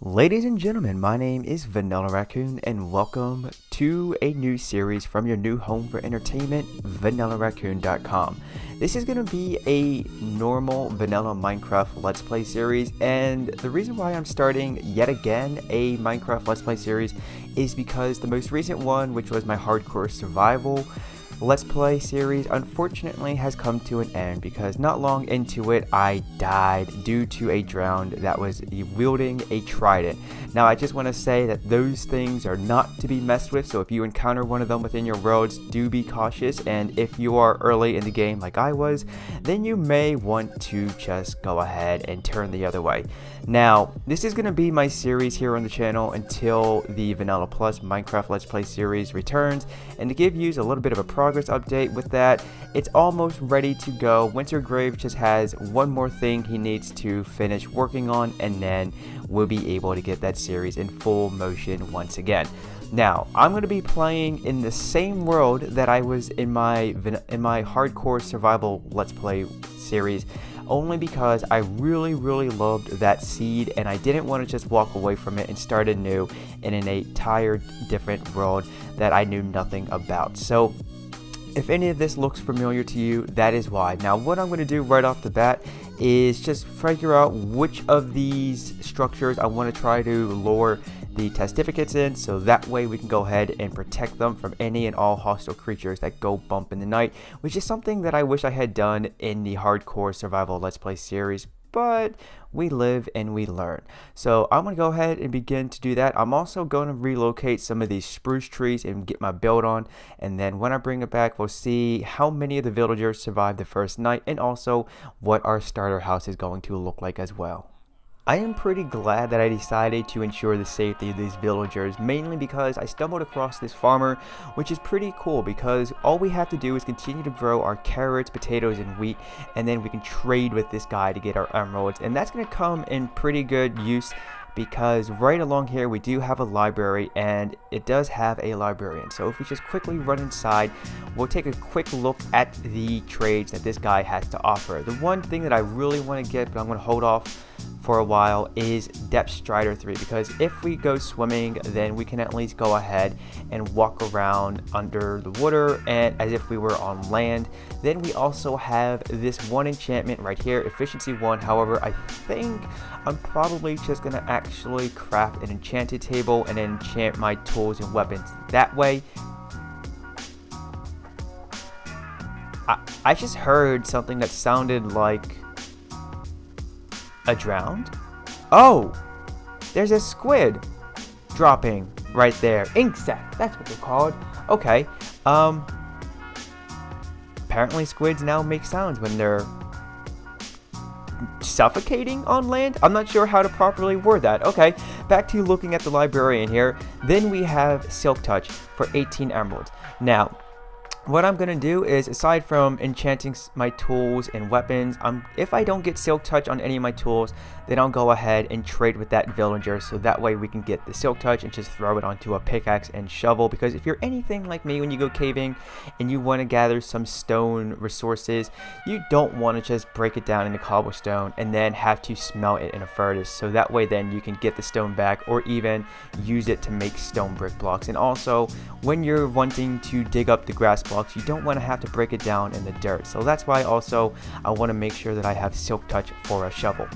Ladies and gentlemen, my name is Vanillaraccoon and welcome to a new series from your new home for entertainment, Vanillaraccoon.com. This is going to be a normal vanilla Minecraft Let's Play series, and the reason why I'm starting yet again a Minecraft Let's Play series is because the most recent one, which was my hardcore survival Let's Play series, unfortunately has come to an end because not long into it I died due to a drowned that was wielding a trident. Now I just want to say that those things are not to be messed with, so if you encounter one of them within your worlds, do be cautious, and if you are early in the game like I was, then you may want to just go ahead and turn the other way. Now, this is going to be my series here on the channel until the Vanilla Plus Minecraft Let's Play series returns, and to give you a little bit of a progress update with that, it's almost ready to go. Wintergrave just has one more thing he needs to finish working on, and then we'll be able to get that series in full motion once again. Now, I'm going to be playing in the same world that I was in my hardcore survival Let's Play series, only because I really loved that seed and I didn't want to just walk away from it and start anew in an entire different world that I knew nothing about. So if any of this looks familiar to you, that is why. Now what I'm going to do right off the bat is just figure out which of these structures I want to try to lure the testificates in, so that way we can go ahead and protect them from any and all hostile creatures that go bump in the night, which is something that I wish I had done in the hardcore survival Let's Play series, but we live and we learn. So I'm going to go ahead and begin to do that. I'm also going to relocate some of these spruce trees and get my build on, and then when I bring it back we'll see how many of the villagers survived the first night and also what our starter house is going to look like as well. I am pretty glad that I decided to ensure the safety of these villagers, mainly because I stumbled across this farmer, which is pretty cool because all we have to do is continue to grow our carrots, potatoes, and wheat, and then we can trade with this guy to get our emeralds, and that's going to come in pretty good use because right along here we do have a library and it does have a librarian. So if we just quickly run inside, we'll take a quick look at the trades that this guy has to offer. The one thing that I really want to get, but I'm going to hold off for a while, is Depth Strider 3, because if we go swimming then we can at least go ahead and walk around under the water and as if we were on land. Then we also have this one enchantment right here, Efficiency 1. However, I think I'm probably just going to actually craft an enchanted table and then enchant my tools and weapons that way. I just heard something that sounded like a drowned? Oh, there's a squid dropping right there. Insect, that's what they're called. Okay, apparently squids now make sounds when they're suffocating on land. I'm not sure how to properly word that. Okay, back to looking at the librarian here. Then we have Silk Touch for 18 emeralds. Now what I'm going to do is, aside from enchanting my tools and weapons, if I don't get Silk Touch on any of my tools, then I'll go ahead and trade with that villager, so that way we can get the Silk Touch and just throw it onto a pickaxe and shovel. Because if you're anything like me, when you go caving and you want to gather some stone resources, you don't want to just break it down into cobblestone and then have to smelt it in a furnace, so that way then you can get the stone back or even use it to make stone brick blocks. And also when you're wanting to dig up the grass blocks, you don't want to have to break it down in the dirt, so that's why also I want to make sure that I have Silk Touch for a shovel.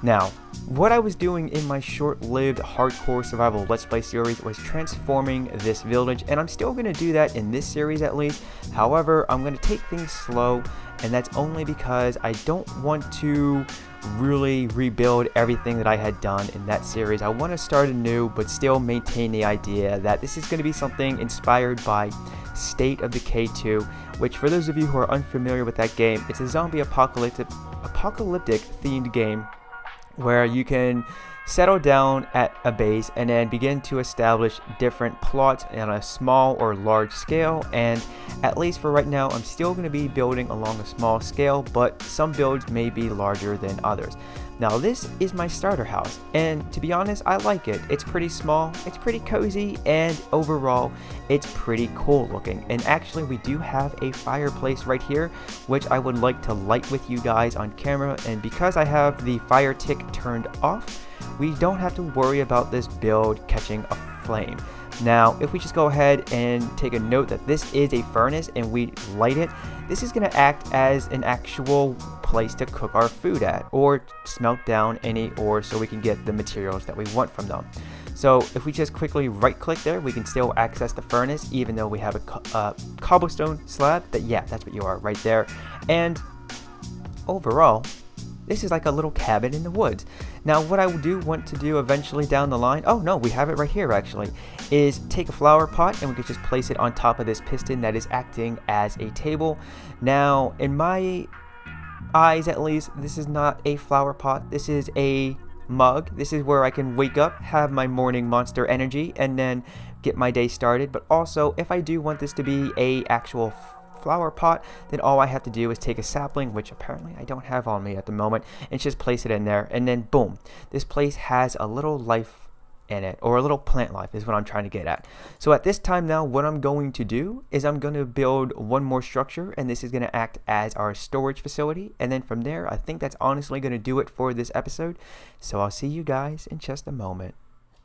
Now what I was doing in my short-lived hardcore survival Let's Play series was transforming this village, and I'm still going to do that in this series at least. However, I'm going to take things slow, and that's only because I don't want to really rebuild everything that I had done in that series. I want to start anew but still maintain the idea that this is going to be something inspired by State of Decay 2, which, for those of you who are unfamiliar with that game, it's a zombie apocalyptic themed game where you can settle down at a base and then begin to establish different plots on a small or large scale. And at least for right now, I'm still going to be building along a small scale, but some builds may be larger than others. Now this is my starter house, and to be honest, I like it. It's pretty small, it's pretty cozy, and overall it's pretty cool looking. And actually we do have a fireplace right here, which I would like to light with you guys on camera, and because I have the fire tick turned off, we don't have to worry about this build catching a flame. Now, if we just go ahead and take a note that this is a furnace and we light it, this is going to act as an actual place to cook our food at, or smelt down any ore so we can get the materials that we want from them. So if we just quickly right click there, we can still access the furnace even though we have a cobblestone slab. That's what you are right there. And overall, this is like a little cabin in the woods. Now what I do want to do eventually down the line, oh no, we have it right here actually, is take a flower pot and we can just place it on top of this piston that is acting as a table. Now in my eyes at least, this is not a flower pot, this is a mug. This is where I can wake up, have my morning monster energy, and then get my day started. But also, if I do want this to be a actual flower pot, then all I have to do is take a sapling, which apparently I don't have on me at the moment, and just place it in there, and then boom, this place has a little life in it, or a little plant life is what I'm trying to get at. So at this time now, what I'm going to do is I'm going to build one more structure, and this is going to act as our storage facility, and then from there I think that's honestly going to do it for this episode. So I'll see you guys in just a moment.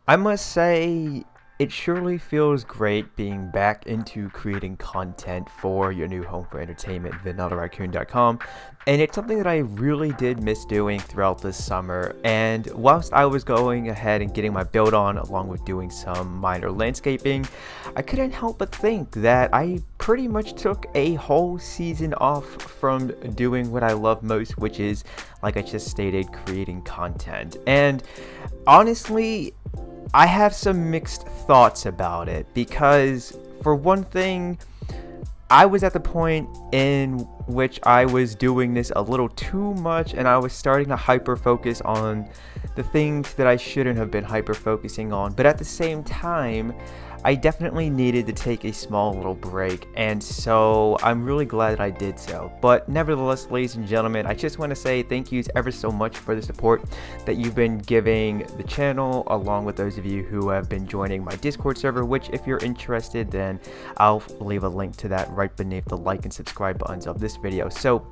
I must say, it surely feels great being back into creating content for your new home for entertainment, Vanillaraccoon.com, and it's something that I really did miss doing throughout this summer. And whilst I was going ahead and getting my build on, along with doing some minor landscaping, I couldn't help but think that I pretty much took a whole season off from doing what I love most, which is, like I just stated, creating content. And honestly, I have some mixed thoughts about it, because for one thing, I was at the point in which I was doing this a little too much, and I was starting to hyper focus on the things that I shouldn't have been hyper focusing on. But at the same time, I definitely needed to take a small little break, and so I'm really glad that I did so. But nevertheless, ladies and gentlemen, I just want to say thank you ever so much for the support that you've been giving the channel, along with those of you who have been joining my Discord server, which if you're interested, then I'll leave a link to that right beneath the like and subscribe buttons of this video. So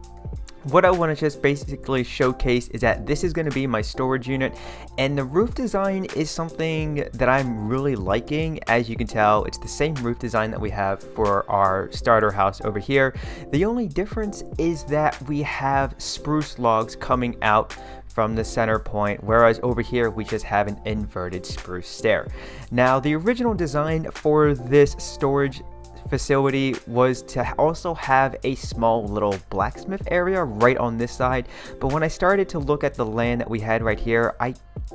what I want to just basically showcase is that this is going to be my storage unit, and the roof design is something that I'm really liking. As you can tell, it's the same roof design that we have for our starter house over here. The only difference is that we have spruce logs coming out from the center point, whereas over here we just have an inverted spruce stair. Now, the original design for this storage facility was to also have a small little blacksmith area right on this side, but when I started to look at the land that we had right here, I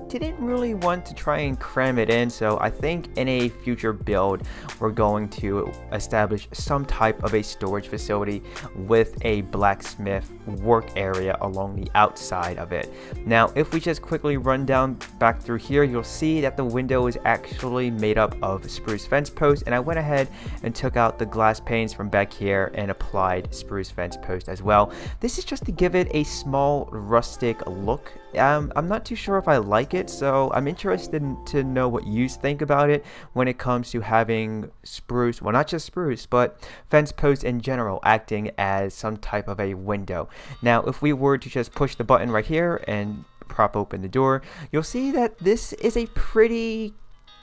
didn't really want to try and cram it in. So I think in a future build we're going to establish some type of a storage facility with a blacksmith work area along the outside of it. Now if we just quickly run down back through here, you'll see that the window is actually made up of spruce fence posts, and I went ahead and took out the glass panes from back here and applied spruce fence post as well. This is just to give it a small rustic look. I'm not too sure if I like it, so I'm interested to know what you think about it when it comes to having spruce, well, not just spruce, but fence posts in general acting as some type of a window. Now if we were to just push the button right here and prop open the door, you'll see that this is a pretty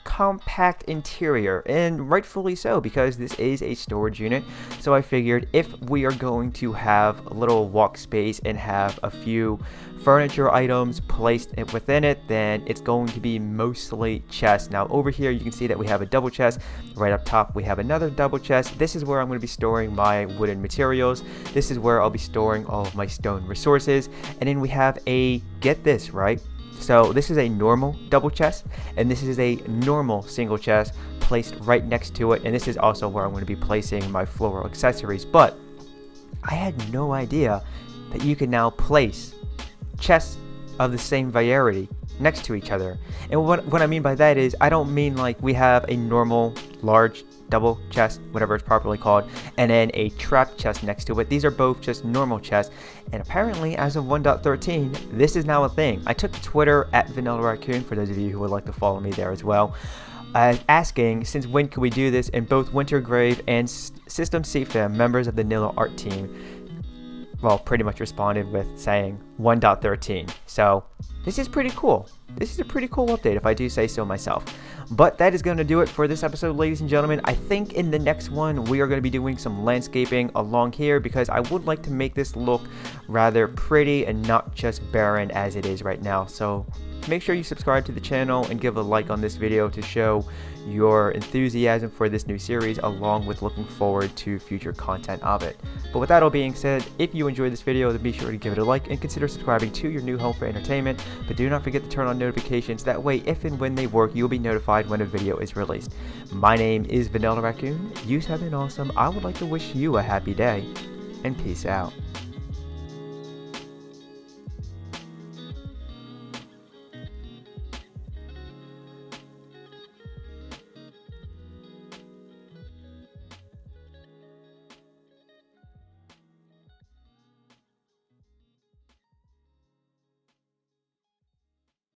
compact interior, and rightfully so, because this is a storage unit. So I figured if we are going to have a little walk space and have a few furniture items placed within it, then it's going to be mostly chests. Now over here you can see that we have a double chest. Right up top we have another double chest. This is where I'm going to be storing my wooden materials. This is where I'll be storing all of my stone resources. And then we have a, get this right, so this is a normal double chest, and this is a normal single chest placed right next to it, and this is also where I'm going to be placing my floral accessories. But I had no idea that you can now place chests of the same variety next to each other. And what I mean by that is, I don't mean like we have a normal large double chest, whatever it's properly called, and then a trap chest next to it. These are both just normal chests, and apparently as of 1.13 this is now a thing. I took to Twitter at Vanillaraccoon for those of you who would like to follow me there as well, asking since when could we do this, and both Wintergrave and System CFM, members of the Nilla art team, well, pretty much responded with saying 1.13. So this is pretty cool. This is a pretty cool update, if I do say so myself. But that is going to do it for this episode, ladies and gentlemen. I think in the next one, we are going to be doing some landscaping along here, because I would like to make this look rather pretty and not just barren as it is right now. So make sure you subscribe to the channel and give a like on this video to show your enthusiasm for this new series, along with looking forward to future content of it. But with that all being said, if you enjoyed this video, then be sure to give it a like and consider subscribing to your new home for entertainment. But do not forget to turn on notifications. That way, if and when they work, you'll be notified when a video is released. My name is Vanillaraccoon. You have been awesome. I would like to wish you a happy day, and peace out.